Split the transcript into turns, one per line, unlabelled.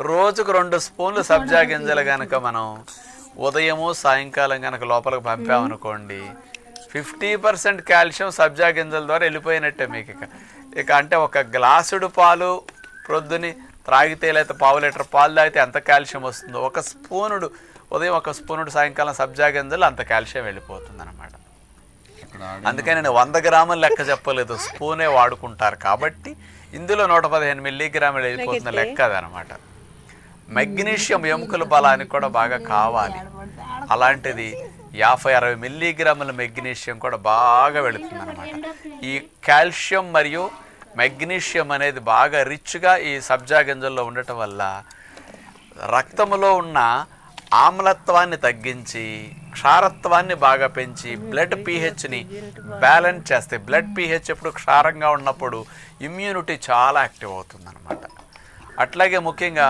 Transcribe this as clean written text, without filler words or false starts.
రోజుకు 2 స్పూన్లు సబ్జా గింజలు కనుక మనం ఉదయము సాయంకాలం కనుక లోపలికి పంపామనుకోండి, 50% కాల్షియం సబ్జా గింజల ద్వారా వెళ్ళిపోయినట్టే మీకు. ఇక అంటే ఒక గ్లాసుడు పాలు ప్రొద్దుని త్రాగితే, లేకపోతే పావు లీటర్ పాలు తాగితే ఎంత కాల్షియం వస్తుందో, ఒక స్పూనుడు ఉదయం, ఒక స్పూనుడు సాయంకాలం సబ్జా గింజలు అంత కాల్షియం వెళ్ళిపోతుంది అనమాట. అందుకని నేను 100 గ్రాములు లెక్క చెప్పలేదు, స్పూనే వాడుకుంటారు కాబట్టి ఇందులో 115 మిల్లీగ్రాములు వెళ్ళిపోతున్న లెక్క అదనమాట. మెగ్నీషియం ఎముకల బలానికి కూడా బాగా కావాలి. అలాంటిది 50-60 మిల్లీగ్రాముల మెగ్నీషియం కూడా బాగా వెళుతుంది అనమాట. ఈ కాల్షియం మరియు మెగ్నీషియం అనేది బాగా రిచ్గా ఈ సబ్జా గింజల్లో ఉండటం వల్ల రక్తంలో ఉన్న ఆమ్లత్వాన్ని తగ్గించి క్షారత్వాన్ని బాగా పెంచి బ్లడ్ పీహెచ్ని బ్యాలెన్స్ చేస్తాయి. బ్లడ్ పీహెచ్ ఎప్పుడు క్షారంగా ఉన్నప్పుడు ఇమ్యూనిటీ చాలా యాక్టివ్ అవుతుంది అనమాట. అట్లాగే ముఖ్యంగా